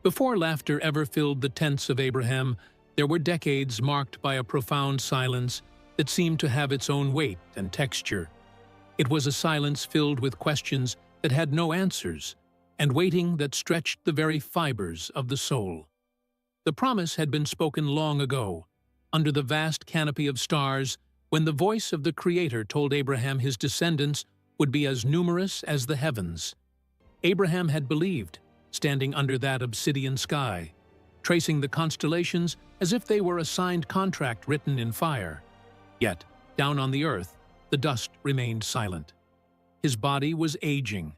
Before laughter ever filled the tents of Abraham, there were decades marked by a profound silence that seemed to have its own weight and texture. It was a silence filled with questions that had no answers, and waiting that stretched the very fibers of the soul. The promise had been spoken long ago, under the vast canopy of stars, when the voice of the Creator told Abraham his descendants would be as numerous as the heavens. Abraham had believed, standing under that obsidian sky, tracing the constellations as if they were a signed contract written in fire. Yet, down on the earth, the dust remained silent. His body was aging,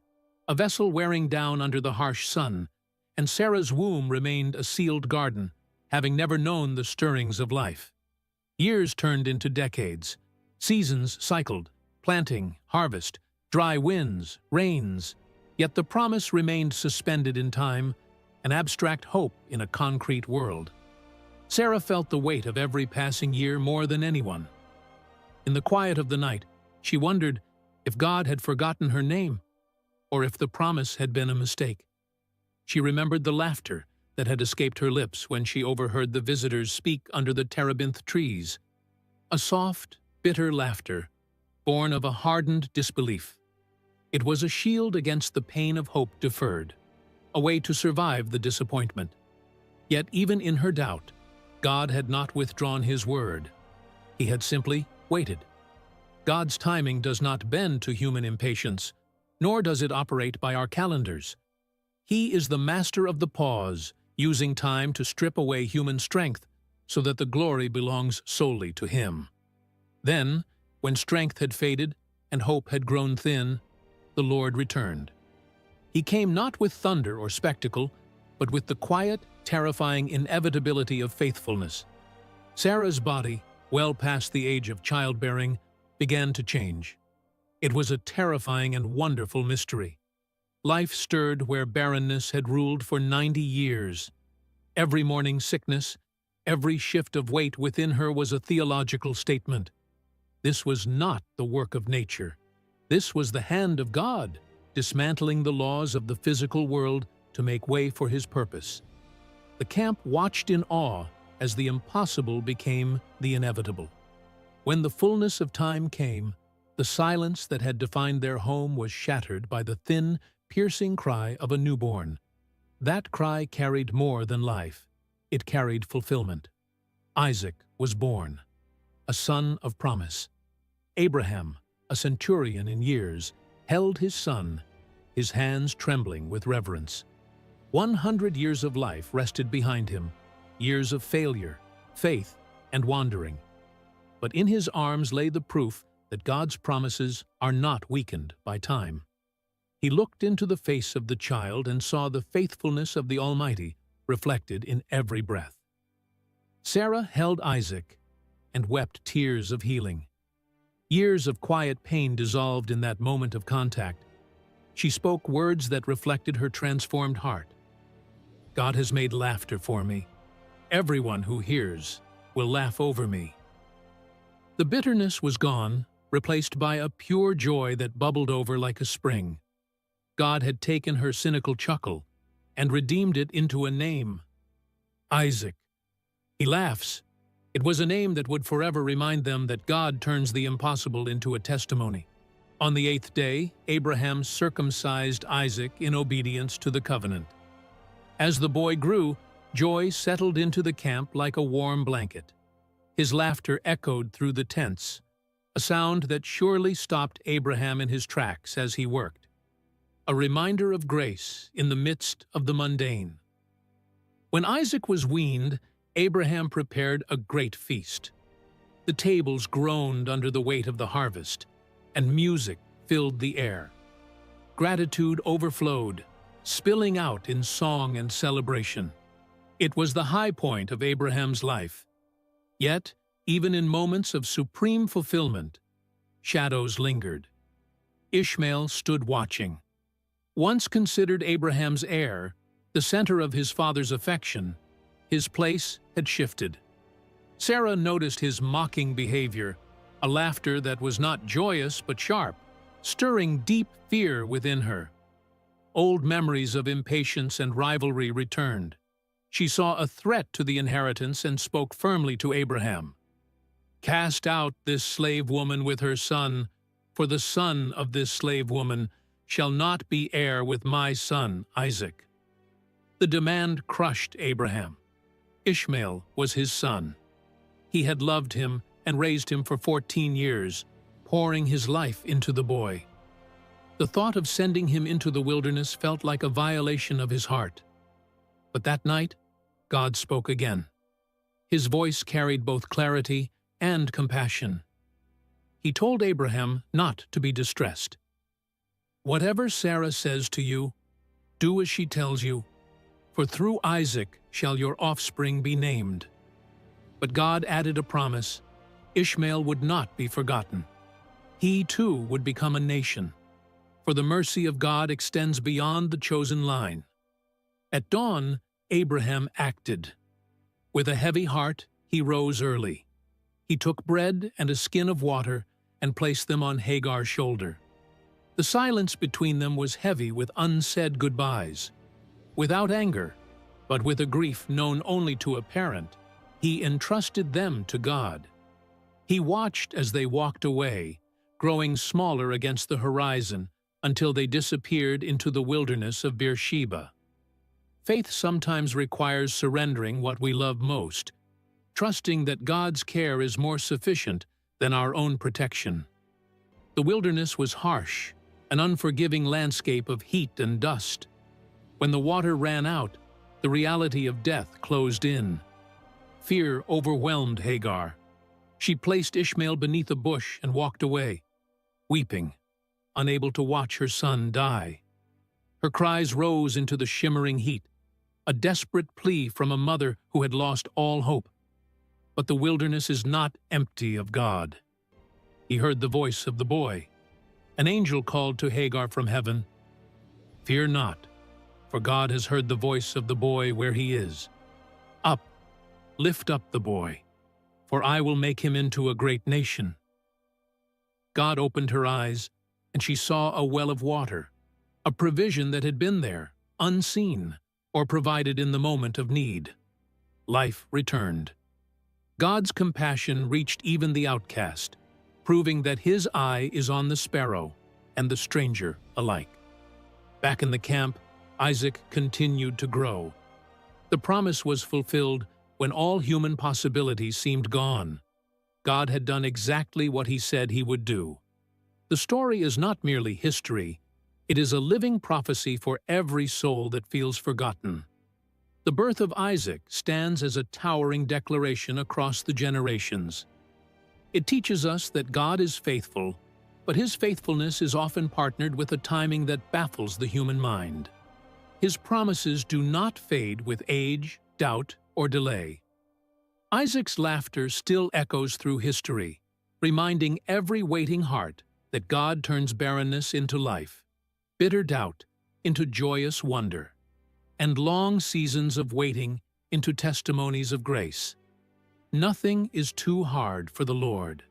a vessel wearing down under the harsh sun, and Sarah's womb remained a sealed garden, having never known the stirrings of life. Years turned into decades. Seasons cycled, planting, harvest, dry winds, rains, yet the promise remained suspended in time, an abstract hope in a concrete world. Sarah felt the weight of every passing year more than anyone. In the quiet of the night, she wondered if God had forgotten her name, or if the promise had been a mistake. She remembered the laughter that had escaped her lips when she overheard the visitors speak under the terebinth trees. A soft, bitter laughter, born of a hardened disbelief. It was a shield against the pain of hope deferred, a way to survive the disappointment. Yet even in her doubt, God had not withdrawn his word. He had simply waited. God's timing does not bend to human impatience, nor does it operate by our calendars. He is the master of the pause, using time to strip away human strength so that the glory belongs solely to him. Then, when strength had faded and hope had grown thin, the Lord returned. He came not with thunder or spectacle, but with the quiet, terrifying inevitability of faithfulness. Sarah's body, well past the age of childbearing, began to change. It was a terrifying and wonderful mystery. Life stirred where barrenness had ruled for 90 years. Every morning sickness, every shift of weight within her was a theological statement. This was not the work of nature. This was the hand of God, dismantling the laws of the physical world to make way for his purpose. The camp watched in awe as the impossible became the inevitable. When the fullness of time came, the silence that had defined their home was shattered by the thin, piercing cry of a newborn. That cry carried more than life. It carried fulfillment. Isaac was born, a son of promise. Abraham, a centurion in years, held his son, his hands trembling with reverence. 100 years of life rested behind him, years of failure, faith, and wandering. But in his arms lay the proof that God's promises are not weakened by time. He looked into the face of the child and saw the faithfulness of the Almighty reflected in every breath. Sarah held Isaac and wept tears of healing. Years of quiet pain dissolved in that moment of contact. She spoke words that reflected her transformed heart. God has made laughter for me. Everyone who hears will laugh over me. The bitterness was gone, replaced by a pure joy that bubbled over like a spring. God had taken her cynical chuckle and redeemed it into a name. Isaac. He laughs. It was a name that would forever remind them that God turns the impossible into a testimony. On the 8th day, Abraham circumcised Isaac in obedience to the covenant. As the boy grew, joy settled into the camp like a warm blanket. His laughter echoed through the tents, a sound that surely stopped Abraham in his tracks as he worked. A reminder of grace in the midst of the mundane. When Isaac was weaned, Abraham prepared a great feast. The tables groaned under the weight of the harvest, and music filled the air. Gratitude overflowed, spilling out in song and celebration. It was the high point of Abraham's life. Yet, even in moments of supreme fulfillment, shadows lingered. Ishmael stood watching. Once considered Abraham's heir, the center of his father's affection, his place had shifted. Sarah noticed his mocking behavior, a laughter that was not joyous but sharp, stirring deep fear within her. Old memories of impatience and rivalry returned. She saw a threat to the inheritance and spoke firmly to Abraham. "Cast out this slave woman with her son, for the son of this slave woman shall not be heir with my son Isaac." The demand crushed Abraham. Ishmael was his son. He had loved him and raised him for 14 years, pouring his life into the boy. The thought of sending him into the wilderness felt like a violation of his heart. But that night, God spoke again. His voice carried both clarity and compassion. He told Abraham not to be distressed. "Whatever Sarah says to you, do as she tells you, for through Isaac shall your offspring be named." But God added a promise: Ishmael would not be forgotten. He too would become a nation, for the mercy of God extends beyond the chosen line. At dawn, Abraham acted. With a heavy heart, he rose early. He took bread and a skin of water and placed them on Hagar's shoulder. The silence between them was heavy with unsaid goodbyes. Without anger, but with a grief known only to a parent, he entrusted them to God. He watched as they walked away, growing smaller against the horizon until they disappeared into the wilderness of Beersheba. Faith sometimes requires surrendering what we love most, trusting that God's care is more sufficient than our own protection. The wilderness was harsh, an unforgiving landscape of heat and dust. When the water ran out, the reality of death closed in. Fear overwhelmed Hagar. She placed Ishmael beneath a bush and walked away, weeping, unable to watch her son die. Her cries rose into the shimmering heat, a desperate plea from a mother who had lost all hope. But the wilderness is not empty of God. He heard the voice of the boy. An angel called to Hagar from heaven, "Fear not, for God has heard the voice of the boy where he is. Up, lift up the boy, for I will make him into a great nation." God opened her eyes, and she saw a well of water, a provision that had been there, unseen, or provided in the moment of need. Life returned. God's compassion reached even the outcast, proving that His eye is on the sparrow and the stranger alike. Back in the camp, Isaac continued to grow. The promise was fulfilled when all human possibilities seemed gone. God had done exactly what He said He would do. The story is not merely history, it is a living prophecy for every soul that feels forgotten. The birth of Isaac stands as a towering declaration across the generations. It teaches us that God is faithful, but His faithfulness is often partnered with a timing that baffles the human mind. His promises do not fade with age, doubt, or delay. Isaac's laughter still echoes through history, reminding every waiting heart that God turns barrenness into life, bitter doubt into joyous wonder, and long seasons of waiting into testimonies of grace. Nothing is too hard for the Lord.